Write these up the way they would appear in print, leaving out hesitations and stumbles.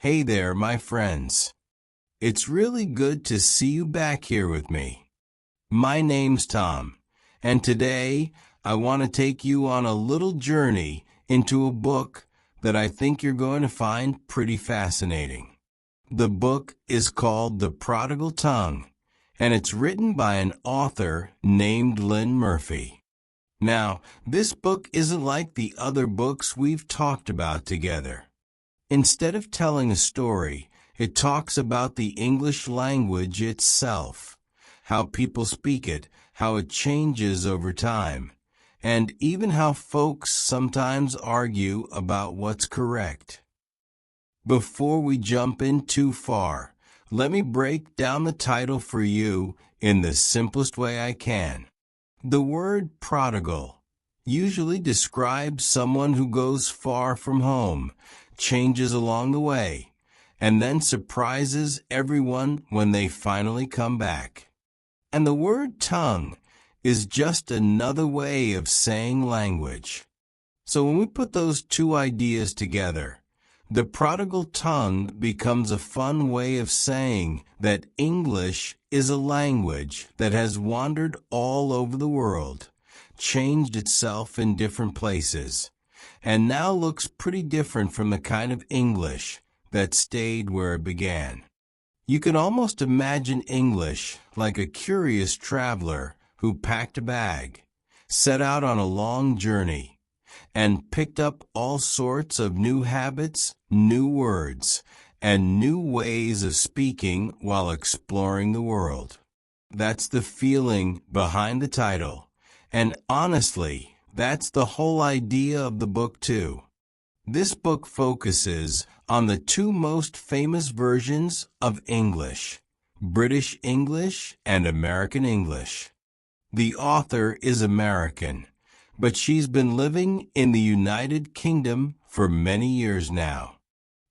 Hey there, my friends. It's really good to see you back here with me. My name's Tom, and today I want to take you on a little journey into a book that I think you're going to find pretty fascinating. The book is called The Prodigal Tongue, and it's written by an author named Lynn Murphy. Now, this book isn't like the other books we've talked about together. Instead of telling a story, it talks about the English language itself, how people speak it, how it changes over time, and even how folks sometimes argue about what's correct. Before we jump in too far, let me break down the title for you in the simplest way I can. The word prodigal usually describes someone who goes far from home, changes along the way, and then surprises everyone when they finally come back. And the word tongue is just another way of saying language. So when we put those two ideas together, the prodigal tongue becomes a fun way of saying that English is a language that has wandered all over the world, changed itself in different places, and now looks pretty different from the kind of English that stayed where it began. You can almost imagine English like a curious traveler who packed a bag, set out on a long journey, and picked up all sorts of new habits, new words, and new ways of speaking while exploring the world. That's the feeling behind the title, and honestly, that's the whole idea of the book too. This book focuses on the two most famous versions of English, British English and American English. The author is American, but she's been living in the United Kingdom for many years now.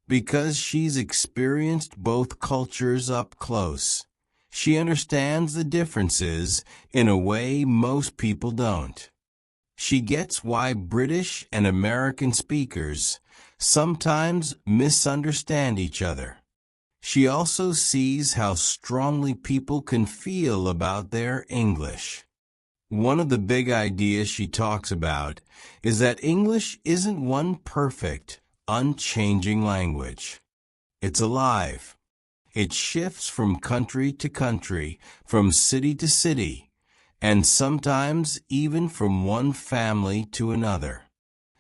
Because she's experienced both cultures up close, she understands the differences in a way most people don't. She gets why British and American speakers sometimes misunderstand each other. She also sees how strongly people can feel about their English. One of the big ideas she talks about is that English isn't one perfect, unchanging language. It's alive. It shifts from country to country, from city to city, and sometimes even from one family to another.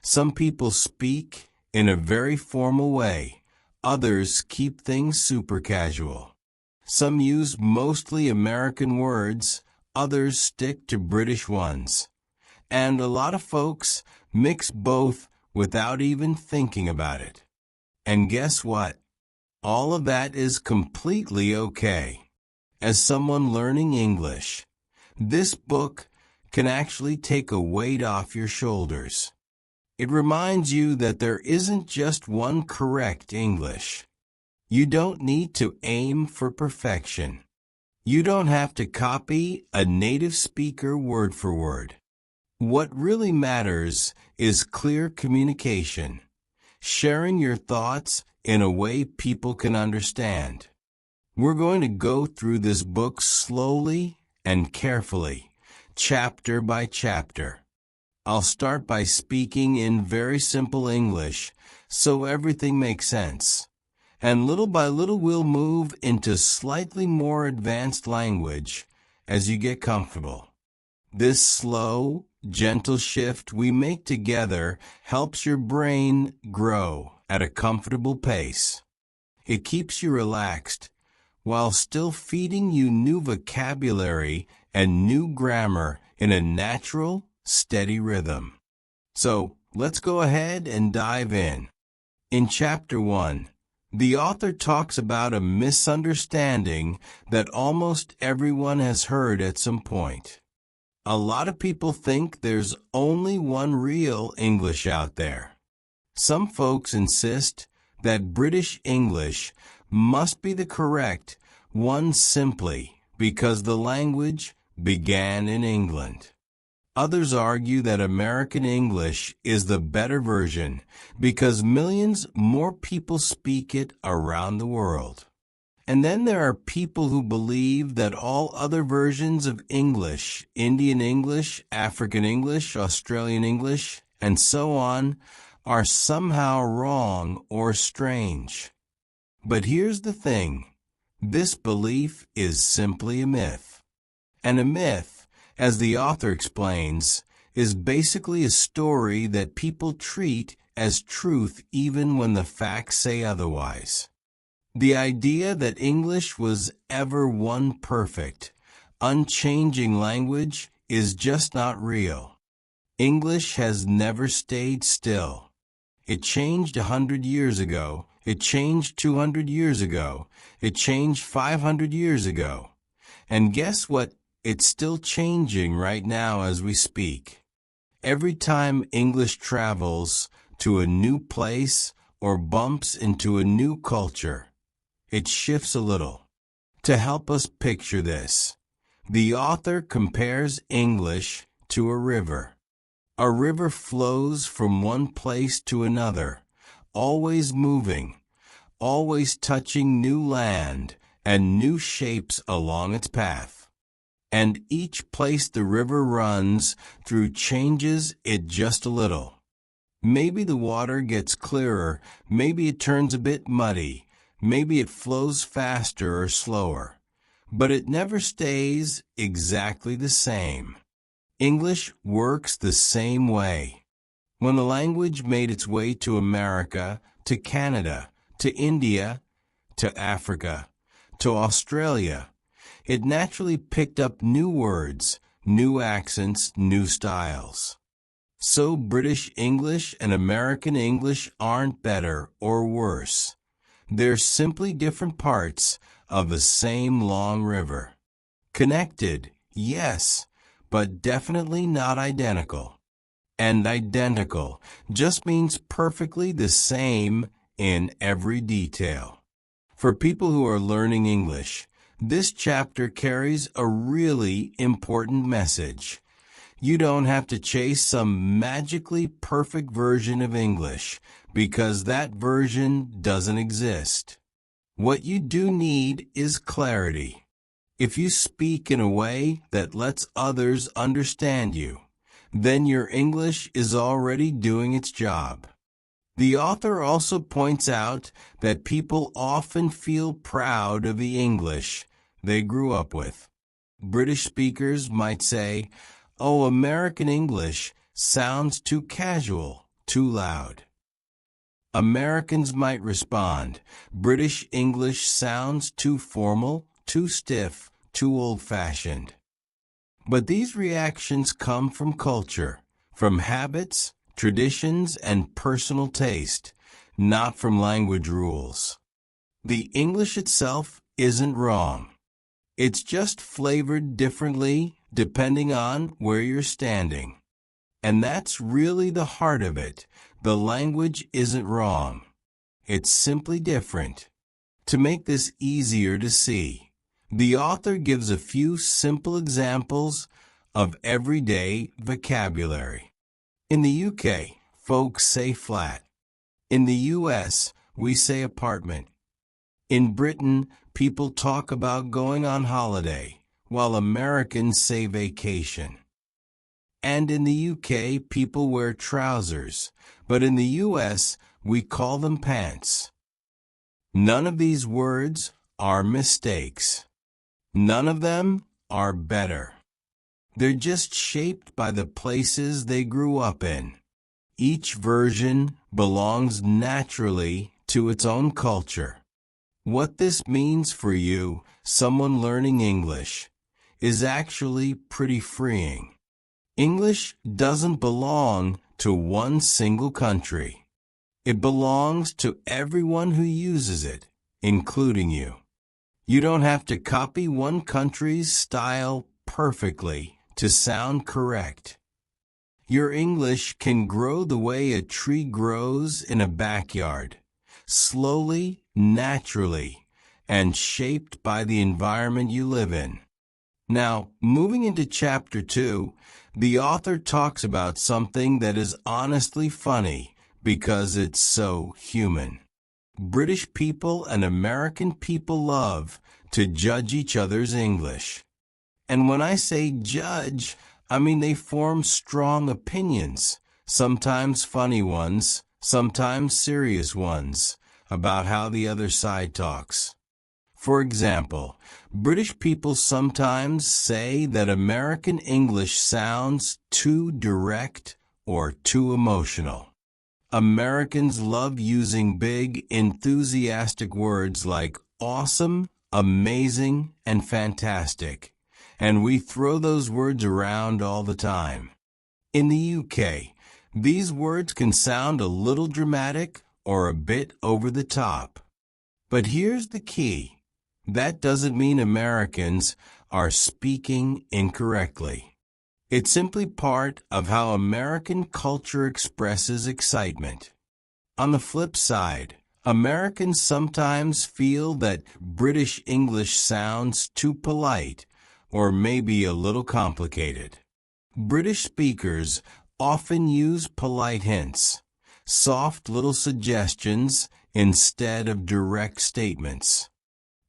Some people speak in a very formal way. Others keep things super casual. Some use mostly American words. Others stick to British ones. And a lot of folks mix both without even thinking about it. And guess what? All of that is completely okay. As someone learning English, this book can actually take a weight off your shoulders. It reminds you that there isn't just one correct English. You don't need to aim for perfection. You don't have to copy a native speaker word for word. What really matters is clear communication, sharing your thoughts in a way people can understand. We're going to go through this book slowly and carefully, chapter by chapter. I'll start by speaking in very simple English so everything makes sense. And little by little we'll move into slightly more advanced language as you get comfortable. This slow, gentle shift we make together helps your brain grow at a comfortable pace. It keeps you relaxed while still feeding you new vocabulary and new grammar in a natural, steady rhythm. So let's go ahead and dive in. In Chapter 1, the author talks about a misunderstanding that almost everyone has heard at some point. A lot of people think there's only one real English out there. Some folks insist that British English must be the correct one simply because the language began in England. Others argue that American English is the better version because millions more people speak it around the world. And then there are people who believe that all other versions of English, Indian English, African English, Australian English, and so on, are somehow wrong or strange. But here's the thing. This belief is simply a myth. And a myth, as the author explains, is basically a story that people treat as truth even when the facts say otherwise. The idea that English was ever one perfect, unchanging language is just not real. English has never stayed still. It changed 100 years ago. It changed 200 years ago. It changed 500 years ago. And guess what? It's still changing right now as we speak. Every time English travels to a new place or bumps into a new culture, it shifts a little. To help us picture this, the author compares English to a river. A river flows from one place to another, always moving, always touching new land and new shapes along its path. And each place the river runs through changes it just a little. Maybe the water gets clearer, maybe it turns a bit muddy, maybe it flows faster or slower, but it never stays exactly the same. English works the same way. When the language made its way to America, to Canada, to India, to Africa, to Australia, it naturally picked up new words, new accents, new styles. So British English and American English aren't better or worse. They're simply different parts of the same long river. Connected, yes, but definitely not identical. And identical just means perfectly the same in every detail. For people who are learning English, this chapter carries a really important message. You don't have to chase some magically perfect version of English because that version doesn't exist. What you do need is clarity. If you speak in a way that lets others understand you, then your English is already doing its job. The author also points out that people often feel proud of the English they grew up with. British speakers might say, "Oh, American English sounds too casual, too loud." Americans might respond, "British English sounds too formal, too stiff, too old-fashioned." But these reactions come from culture, from habits, traditions, and personal taste, not from language rules. The English itself isn't wrong. It's just flavored differently depending on where you're standing. And that's really the heart of it. The language isn't wrong. It's simply different. To make this easier to see, the author gives a few simple examples of everyday vocabulary. In the UK, folks say flat. In the US, we say apartment. In Britain, people talk about going on holiday, while Americans say vacation. And in the UK, people wear trousers, but in the US, we call them pants. None of these words are mistakes. None of them are better. They're just shaped by the places they grew up in. Each version belongs naturally to its own culture. What this means for you, someone learning English, is actually pretty freeing. English doesn't belong to one single country. It belongs to everyone who uses it, including you. You don't have to copy one country's style perfectly to sound correct. Your English can grow the way a tree grows in a backyard, slowly, naturally, and shaped by the environment you live in. Now, moving into Chapter 2, the author talks about something that is honestly funny because it's so human. British people and American people love to judge each other's English. And when I say judge, I mean they form strong opinions, sometimes funny ones, sometimes serious ones, about how the other side talks. For example, British people sometimes say that American English sounds too direct or too emotional. Americans love using big, enthusiastic words like awesome, amazing, and fantastic, and we throw those words around all the time. In the UK, these words can sound a little dramatic or a bit over the top. But here's the key. That doesn't mean Americans are speaking incorrectly. It's simply part of how American culture expresses excitement. On the flip side, Americans sometimes feel that British English sounds too polite or maybe a little complicated. British speakers often use polite hints, soft little suggestions instead of direct statements.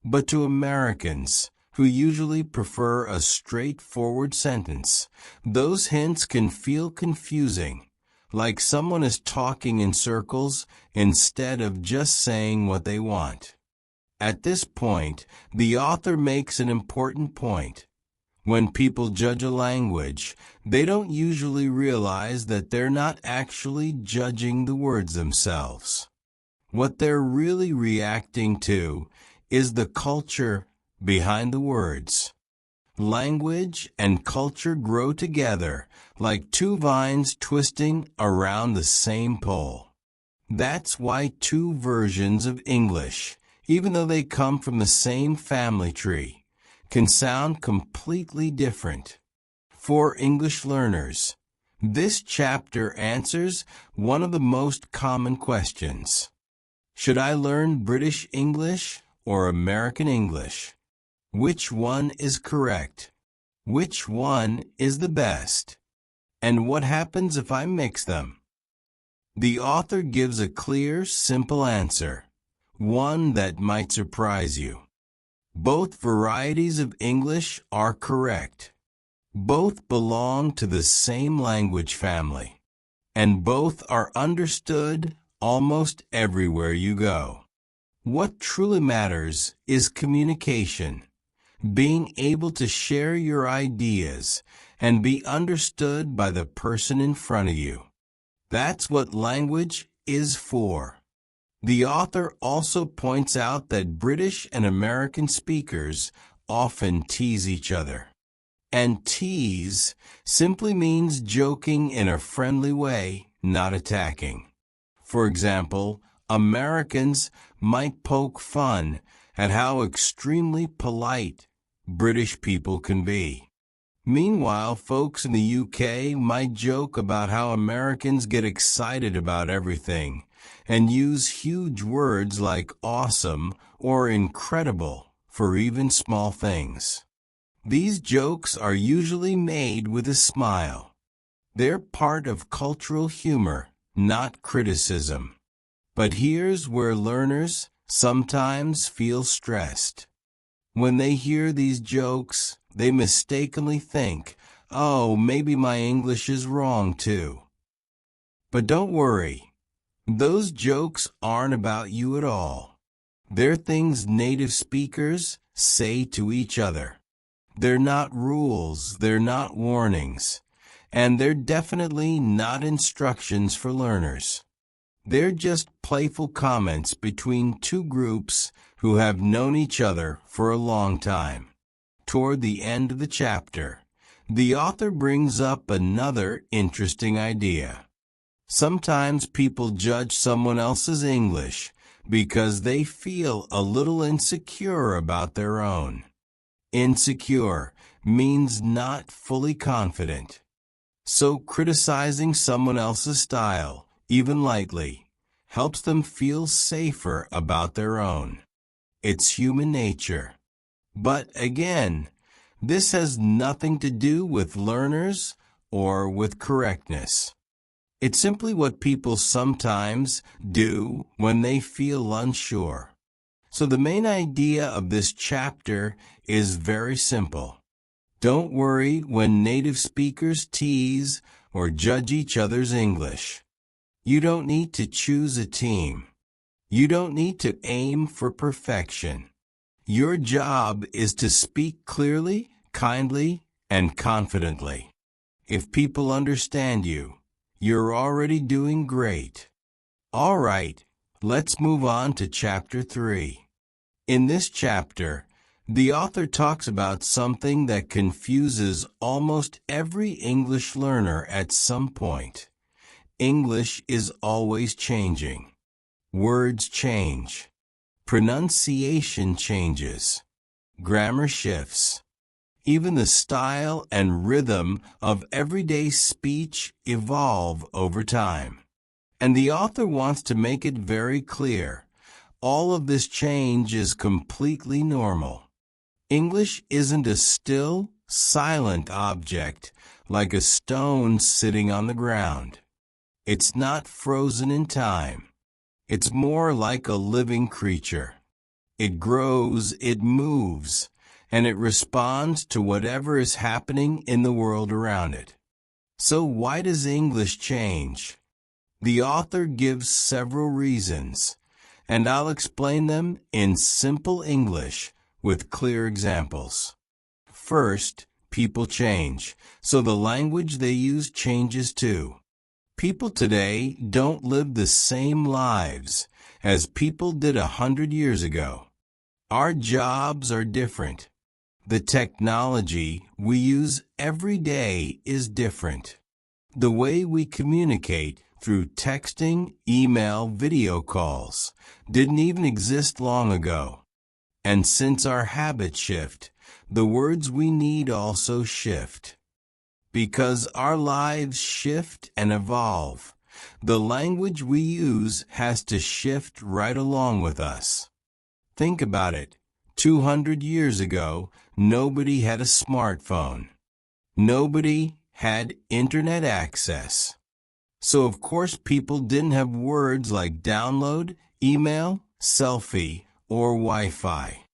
But to Americans, who usually prefer a straightforward sentence, those hints can feel confusing, like someone is talking in circles instead of just saying what they want. At this point, the author makes an important point. When people judge a language, they don't usually realize that they're not actually judging the words themselves. What they're really reacting to is the culture behind the words. Language and culture grow together like two vines twisting around the same pole. That's why two versions of English, even though they come from the same family tree, can sound completely different. For English learners, this chapter answers one of the most common questions. Should I learn British English or American English? Which one is correct? Which one is the best? And what happens if I mix them? The author gives a clear, simple answer, one that might surprise you. Both varieties of English are correct. Both belong to the same language family, and both are understood almost everywhere you go. What truly matters is communication, being able to share your ideas and be understood by the person in front of you. That's what language is for. The author also points out that British and American speakers often tease each other. And tease simply means joking in a friendly way, not attacking. For example, Americans might poke fun at how extremely polite British people can be. Meanwhile, folks in the UK might joke about how Americans get excited about everything and use huge words like awesome or incredible for even small things. These jokes are usually made with a smile. They're part of cultural humor, not criticism. But here's where learners sometimes feel stressed. When they hear these jokes, they mistakenly think, oh, maybe my English is wrong too. But don't worry, those jokes aren't about you at all. They're things native speakers say to each other. They're not rules, they're not warnings, and they're definitely not instructions for learners. They're just playful comments between two groups who have known each other for a long time. Toward the end of the chapter, the author brings up another interesting idea. Sometimes people judge someone else's English because they feel a little insecure about their own. Insecure means not fully confident. So criticizing someone else's style, even lightly, helps them feel safer about their own. It's human nature. But again, This has nothing to do with learners or with correctness. It's simply what people sometimes do when they feel unsure. So the main idea of this chapter is very simple. Don't worry when native speakers tease or judge each other's English. You don't need to choose a team. You don't need to aim for perfection. Your job is to speak clearly, kindly, and confidently. If people understand you, you're already doing great. All right, let's move on to Chapter 3. In this chapter, the author talks about something that confuses almost every English learner at some point. English is always changing. Words change. Pronunciation changes. Grammar shifts. Even the style and rhythm of everyday speech evolve over time. And the author wants to make it very clear, all of this change is completely normal. English isn't a still, silent object like a stone sitting on the ground. It's not frozen in time. It's more like a living creature. It grows, it moves, and it responds to whatever is happening in the world around it. So why does English change? The author gives several reasons, and I'll explain them in simple English with clear examples. First, people change, so the language they use changes too. People today don't live the same lives as people did 100 years ago. Our jobs are different. The technology we use every day is different. The way we communicate through texting, email, video calls didn't even exist long ago. And since our habits shift, the words we need also shift. Because our lives shift and evolve, the language we use has to shift right along with us. Think about it. 200 years ago, nobody had a smartphone. Nobody had internet access. So of course people didn't have words like download, email, selfie, or Wi-Fi.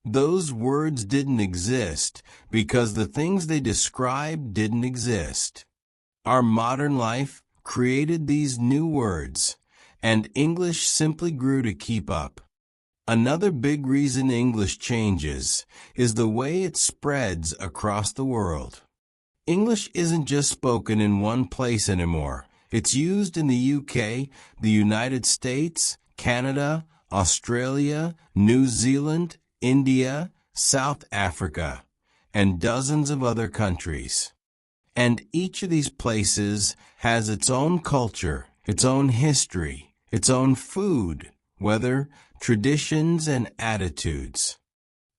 Those words didn't exist because the things they described didn't exist. Our modern life created these new words, and English simply grew to keep up. Another big reason English changes is the way it spreads across the world. English isn't just spoken in one place anymore. It's used in the UK, the United States, Canada, Australia, New Zealand, India, South Africa, and dozens of other countries. And each of these places has its own culture, its own history, its own food, weather, traditions, and attitudes.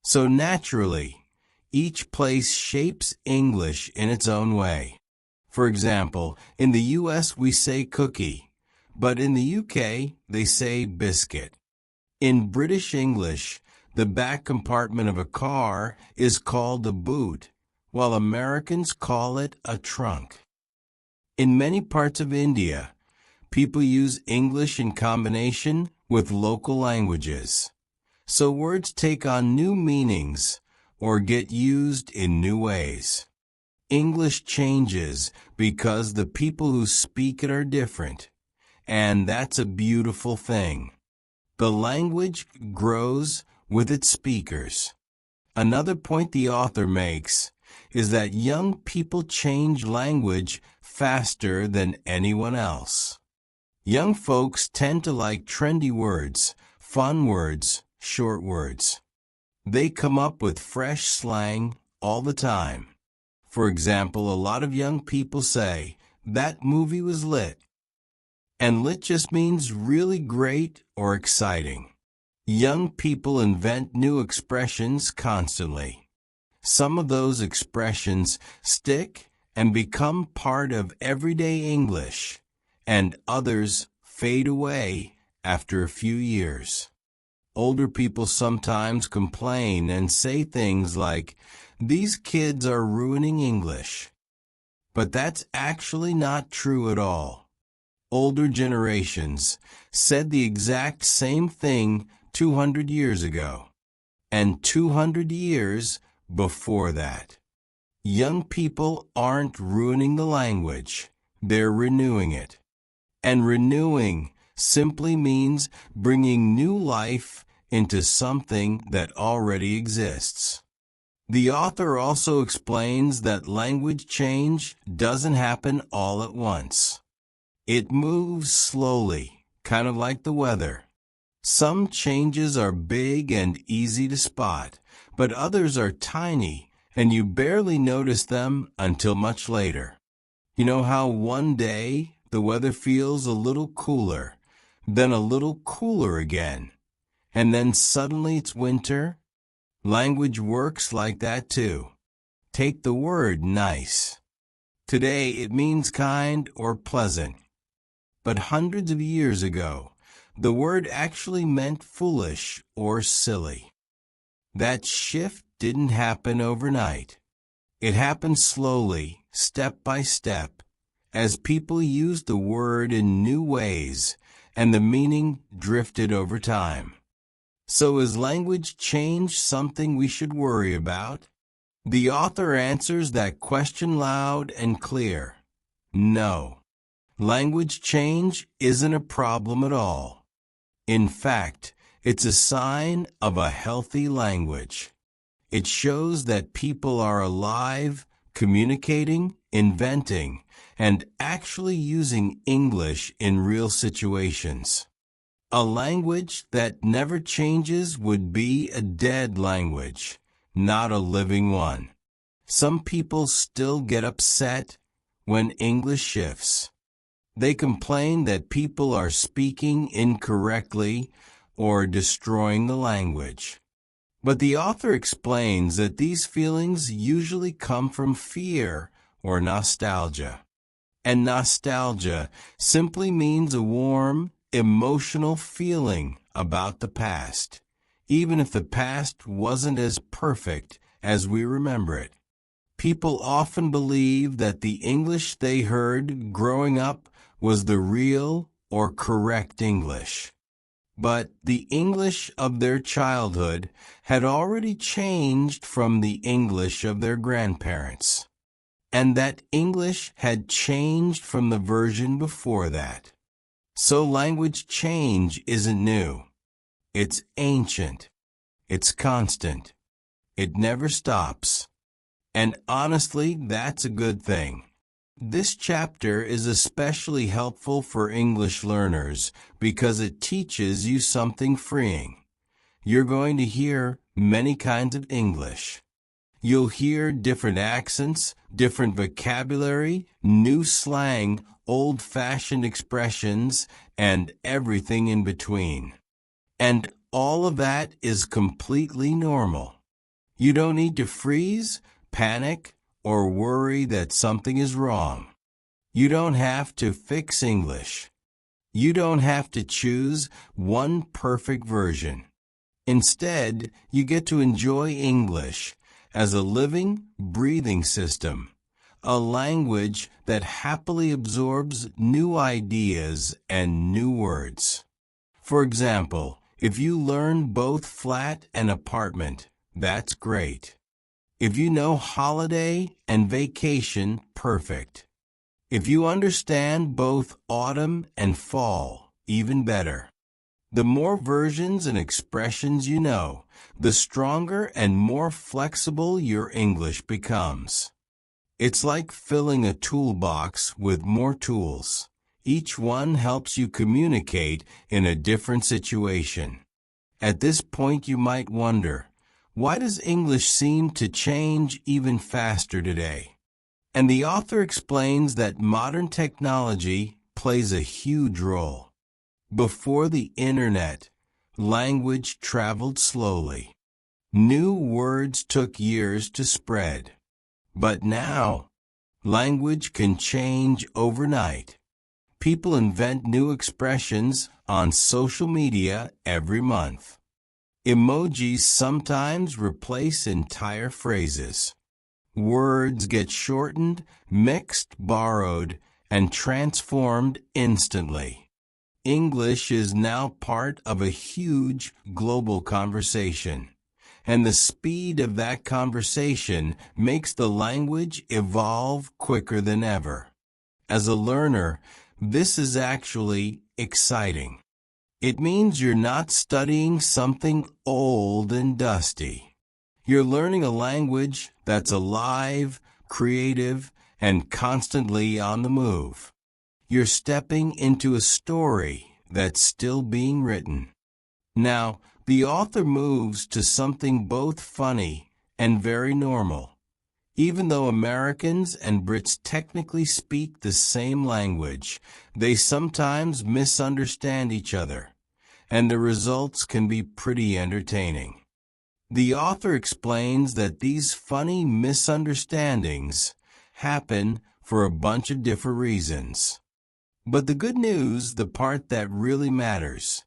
So naturally, each place shapes English in its own way. For example, in the US we say cookie, but in the UK they say biscuit. In British English, the back compartment of a car is called a boot, while Americans call it a trunk. In many parts of India, people use English in combination with local languages. So words take on new meanings or get used in new ways. English changes because the people who speak it are different, and that's a beautiful thing. The language grows with its speakers. Another point the author makes is that young people change language faster than anyone else. Young folks tend to like trendy words, fun words, short words. They come up with fresh slang all the time. For example, a lot of young people say, "That movie was lit." And lit just means really great or exciting. Young people invent new expressions constantly. Some of those expressions stick and become part of everyday English, and others fade away after a few years. older people sometimes complain and say things like, "These kids are ruining English." But that's actually not true at all. Older generations said the exact same thing 200 years ago, and 200 years before that. Young people aren't ruining the language, they're renewing it. And renewing simply means bringing new life into something that already exists. The author also explains that language change doesn't happen all at once. It moves slowly, kind of like the weather. Some changes are big and easy to spot, but others are tiny, and you barely notice them until much later. You know how one day the weather feels a little cooler, then a little cooler again, and then suddenly it's winter? Language works like that too. Take the word nice. Today it means kind or pleasant. But hundreds of years ago, the word actually meant foolish or silly. That shift didn't happen overnight. It happened slowly, step by step, as people used the word in new ways, and the meaning drifted over time. So is language change something we should worry about? The author answers that question loud and clear. No. Language change isn't a problem at all. In fact, it's a sign of a healthy language. It shows that people are alive, communicating, inventing, and actually using English in real situations. A language that never changes would be a dead language, not a living one. Some people still get upset when English shifts. They complain that people are speaking incorrectly or destroying the language. But the author explains that these feelings usually come from fear or nostalgia. And nostalgia simply means a warm, emotional feeling about the past, even if the past wasn't as perfect as we remember it. People often believe that the English they heard growing up was the real or correct English. But the English of their childhood had already changed from the English of their grandparents. And that English had changed from the version before that. So language change isn't new. It's ancient. It's constant. It never stops. And honestly, that's a good thing. This chapter is especially helpful for English learners because it teaches you something freeing. You're going to hear many kinds of English. You'll hear different accents, different vocabulary, new slang, old-fashioned expressions, and everything in between. And all of that is completely normal. You don't need to freeze, panic, or worry that something is wrong. You don't have to fix English. You don't have to choose one perfect version. Instead, you get to enjoy English as a living, breathing system, a language that happily absorbs new ideas and new words. For example, if you learn both flat and apartment, that's great. If you know holiday and vacation, perfect. If you understand both autumn and fall, even better. The more versions and expressions you know, the stronger and more flexible your English becomes. It's like filling a toolbox with more tools. Each one helps you communicate in a different situation. At this point you might wonder, why does English seem to change even faster today? And the author explains that modern technology plays a huge role. Before the internet, language traveled slowly. New words took years to spread. But now, language can change overnight. People invent new expressions on social media every month. Emojis sometimes replace entire phrases. Words get shortened, mixed, borrowed, and transformed instantly. English is now part of a huge global conversation, and the speed of that conversation makes the language evolve quicker than ever. As a learner, this is actually exciting. It means you're not studying something old and dusty. You're learning a language that's alive, creative, and constantly on the move. You're stepping into a story that's still being written. Now, the author moves to something both funny and very normal. Even though Americans and Brits technically speak the same language, they sometimes misunderstand each other, and the results can be pretty entertaining. The author explains that these funny misunderstandings happen for a bunch of different reasons. But the good news, the part that really matters,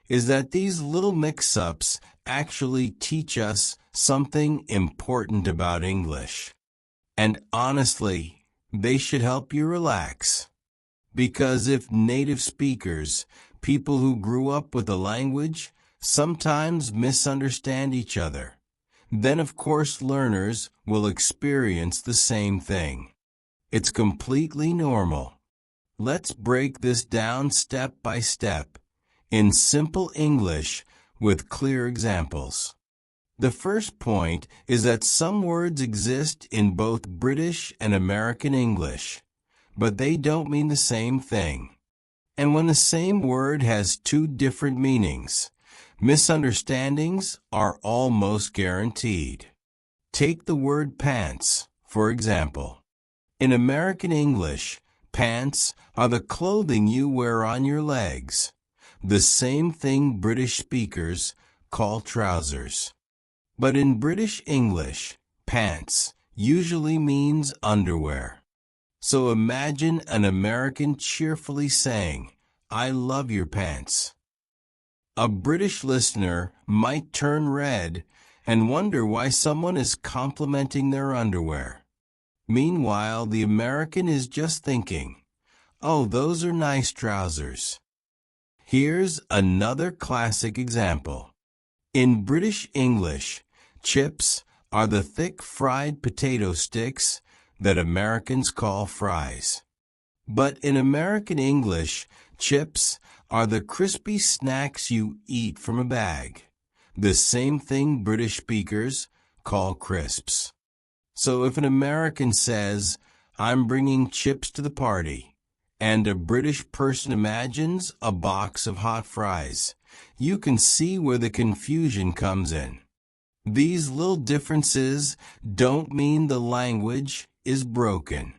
is that these little mix-ups actually teach us something important about English. And honestly, they should help you relax. Because if native speakers, people who grew up with the language, sometimes misunderstand each other, then of course learners will experience the same thing. It's completely normal. Let's break this down step by step, in simple English with clear examples. The first point is that some words exist in both British and American English, but they don't mean the same thing. And when the same word has two different meanings, misunderstandings are almost guaranteed. Take the word pants, for example. In American English, pants are the clothing you wear on your legs, the same thing British speakers call trousers. But in British English, pants usually means underwear. So imagine an American cheerfully saying, "I love your pants." A British listener might turn red and wonder why someone is complimenting their underwear. Meanwhile, the American is just thinking, "Oh, those are nice trousers." Here's another classic example. In British English, chips are the thick fried potato sticks that Americans call fries. But in American English, chips are the crispy snacks you eat from a bag, the same thing British speakers call crisps. So if an American says, "I'm bringing chips to the party," and a British person imagines a box of hot fries, you can see where the confusion comes in. These little differences don't mean the language is broken.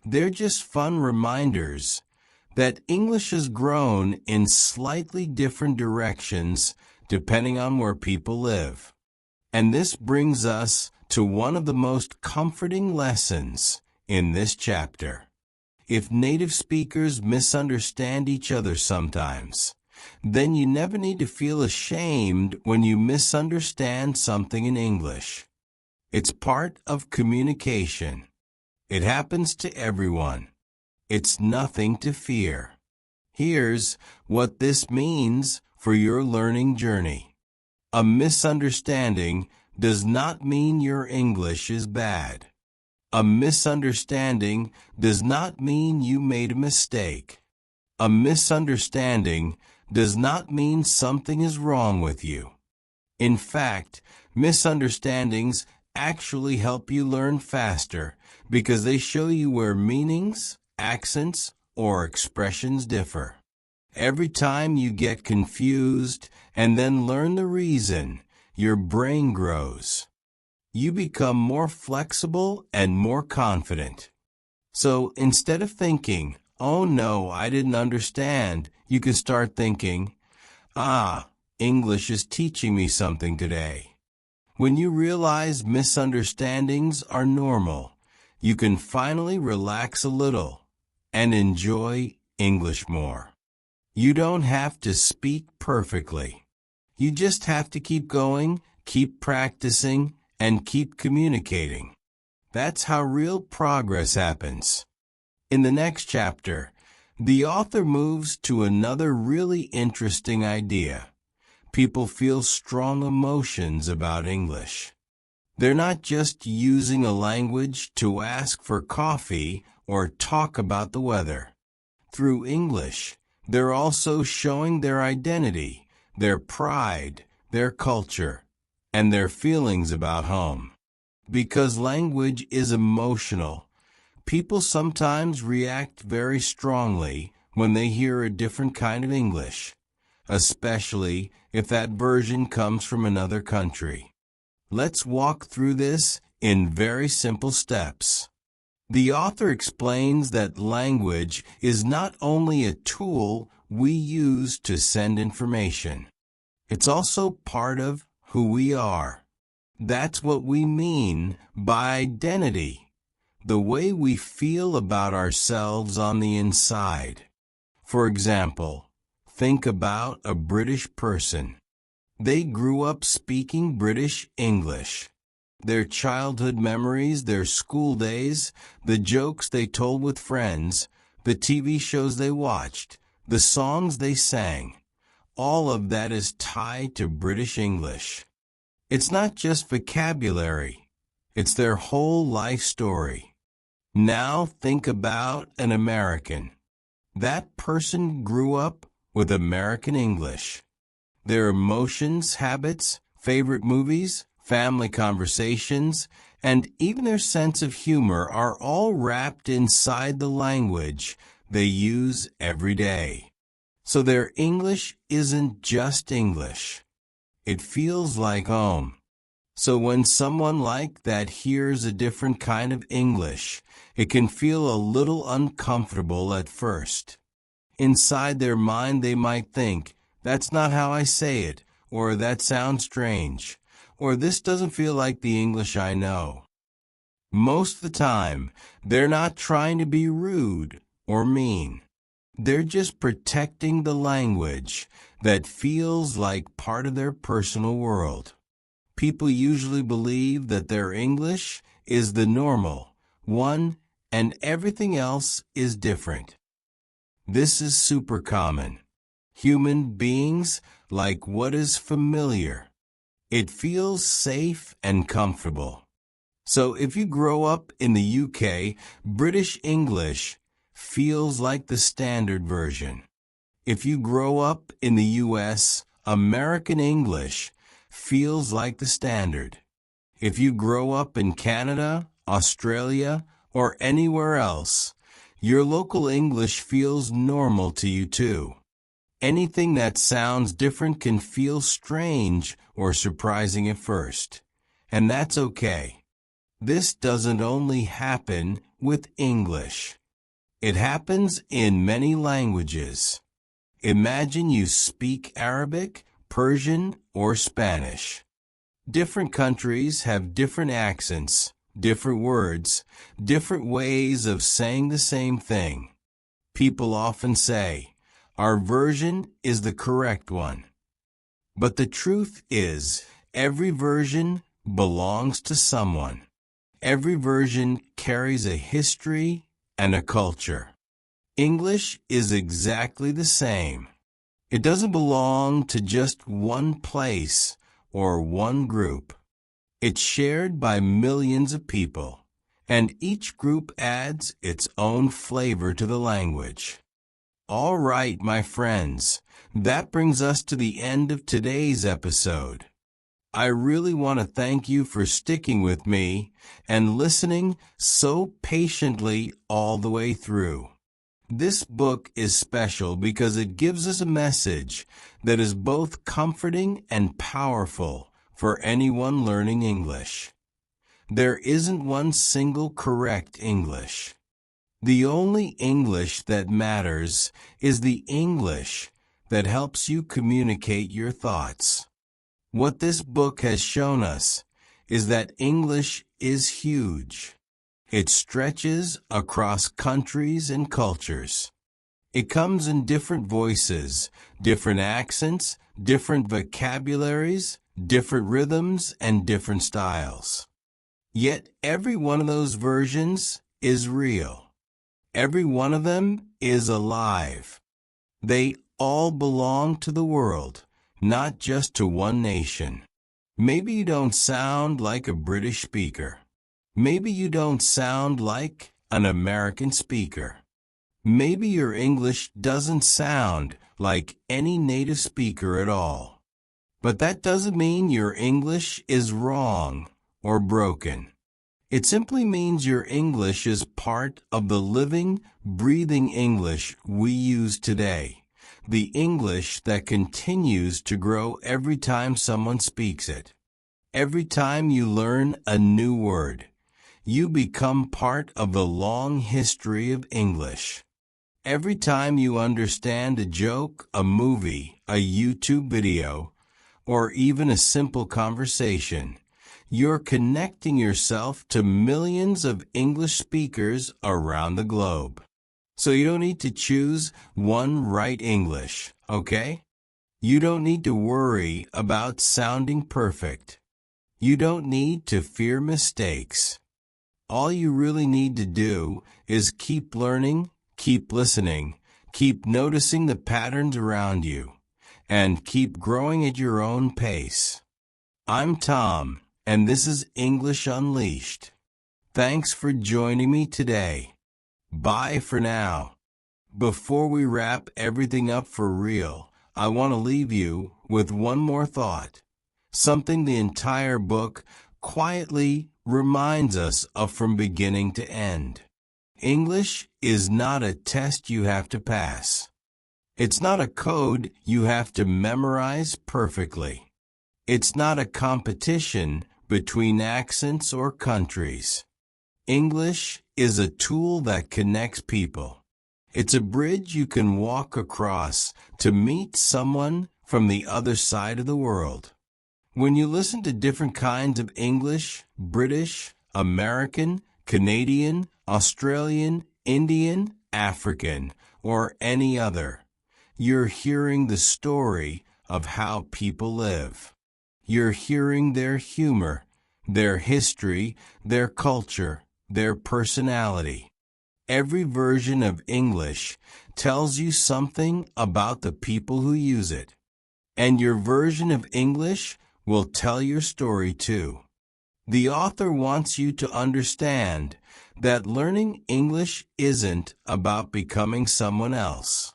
They're just fun reminders that English has grown in slightly different directions depending on where people live. And this brings us to one of the most comforting lessons in this chapter. If native speakers misunderstand each other sometimes, then you never need to feel ashamed when you misunderstand something in English. It's part of communication. It happens to everyone. It's nothing to fear. Here's what this means for your learning journey. A misunderstanding does not mean your English is bad. A misunderstanding does not mean you made a mistake. A misunderstanding does not mean something is wrong with you. In fact, misunderstandings actually help you learn faster because they show you where meanings, accents, or expressions differ. Every time you get confused and then learn the reason, your brain grows. You become more flexible and more confident. So instead of thinking, "Oh no, I didn't understand," you can start thinking, English is teaching me something today. When you realize misunderstandings are normal, you can finally relax a little and enjoy English more. You don't have to speak perfectly. You just have to keep going, keep practicing, and keep communicating. That's how real progress happens. In the next chapter, the author moves to another really interesting idea. People feel strong emotions about English. They're not just using a language to ask for coffee or talk about the weather. Through English, they're also showing their identity, their pride, their culture, and their feelings about home. Because language is emotional, people sometimes react very strongly when they hear a different kind of English, especially if that version comes from another country. Let's walk through this in very simple steps. The author explains that language is not only a tool we use to send information. It's also part of who we are. That's what we mean by identity, the way we feel about ourselves on the inside. For example, think about a British person. They grew up speaking British English. Their childhood memories, their school days, the jokes they told with friends, the TV shows they watched, the songs they sang, all of that is tied to British English. It's not just vocabulary, it's their whole life story. Now think about an American. That person grew up with American English. Their emotions, habits, favorite movies, family conversations, and even their sense of humor are all wrapped inside the language they use every day. So their English isn't just English. It feels like home. So when someone like that hears a different kind of English, it can feel a little uncomfortable at first. Inside their mind they might think, "That's not how I say it," or "That sounds strange," or "This doesn't feel like the English I know." Most of the time, they're not trying to be rude or mean. They're just protecting the language that feels like part of their personal world. People usually believe that their English is the normal one and everything else is different. This is super common. Human beings like what is familiar. It feels safe and comfortable. So if you grow up in the UK, British English feels like the standard version. If you grow up in the US, American English feels like the standard. If you grow up in Canada, Australia, or anywhere else, your local English feels normal to you too. Anything that sounds different can feel strange or surprising at first, and that's okay. This doesn't only happen with English. It happens in many languages. Imagine you speak Arabic, Persian, or Spanish. Different countries have different accents, different words, different ways of saying the same thing. People often say, "Our version is the correct one." But the truth is, every version belongs to someone. Every version carries a history and a culture. English is exactly the same. It doesn't belong to just one place or one group. It's shared by millions of people, and each group adds its own flavor to the language. All right, my friends, that brings us to the end of today's episode. I really want to thank you for sticking with me and listening so patiently all the way through. This book is special because it gives us a message that is both comforting and powerful for anyone learning English. There isn't one single correct English. The only English that matters is the English that helps you communicate your thoughts. What this book has shown us is that English is huge. It stretches across countries and cultures. It comes in different voices, different accents, different vocabularies, different rhythms, and different styles. Yet every one of those versions is real. Every one of them is alive. They all belong to the world, not just to one nation. Maybe you don't sound like a British speaker. Maybe you don't sound like an American speaker. Maybe your English doesn't sound like any native speaker at all. But that doesn't mean your English is wrong or broken. It simply means your English is part of the living, breathing English we use today. The English that continues to grow every time someone speaks it. Every time you learn a new word, you become part of the long history of English. Every time you understand a joke, a movie, a YouTube video, or even a simple conversation, you're connecting yourself to millions of English speakers around the globe. So you don't need to choose one right English, okay? You don't need to worry about sounding perfect. You don't need to fear mistakes. All you really need to do is keep learning, keep listening, keep noticing the patterns around you, and keep growing at your own pace. I'm Tom, and this is English Unleashed. Thanks for joining me today. Bye for now. Before we wrap everything up for real, I want to leave you with one more thought. Something the entire book quietly reminds us of from beginning to end. English is not a test you have to pass. It's not a code you have to memorize perfectly. It's not a competition between accents or countries. English is a tool that connects people. It's a bridge you can walk across to meet someone from the other side of the world. When you listen to different kinds of English, British, American, Canadian, Australian, Indian, African, or any other, you're hearing the story of how people live. You're hearing their humor, their history, their culture, their personality. Every version of English tells you something about the people who use it. And your version of English will tell your story too. The author wants you to understand that learning English isn't about becoming someone else.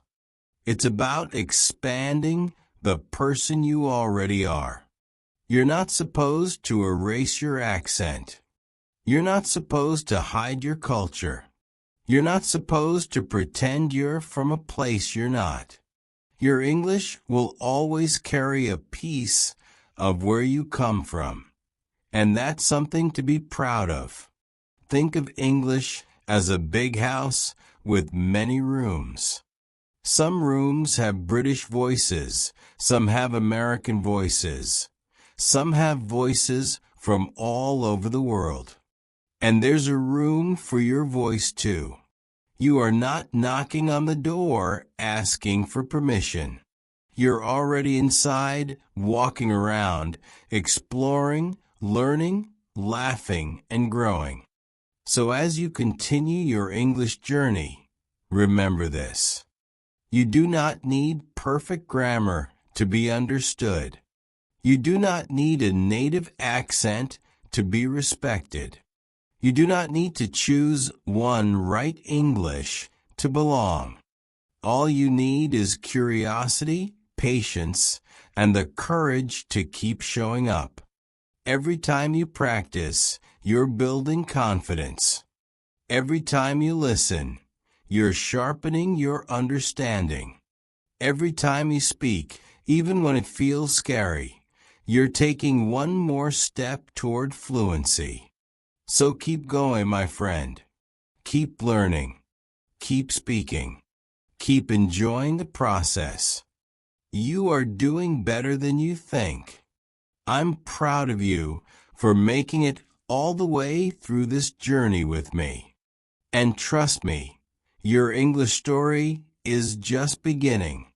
It's about expanding the person you already are. You're not supposed to erase your accent. You're not supposed to hide your culture. You're not supposed to pretend you're from a place you're not. Your English will always carry a piece of where you come from, and that's something to be proud of. Think of English as a big house with many rooms. Some rooms have British voices, some have American voices, some have voices from all over the world. And there's a room for your voice too. You are not knocking on the door asking for permission. You're already inside, walking around, exploring, learning, laughing, and growing. So as you continue your English journey, remember this. You do not need perfect grammar to be understood. You do not need a native accent to be respected. You do not need to choose one right English to belong. All you need is curiosity, patience, and the courage to keep showing up. Every time you practice, you're building confidence. Every time you listen, you're sharpening your understanding. Every time you speak, even when it feels scary, you're taking one more step toward fluency. So keep going, my friend. Keep learning. Keep speaking. Keep enjoying the process. You are doing better than you think. I'm proud of you for making it all the way through this journey with me. And trust me, your English story is just beginning.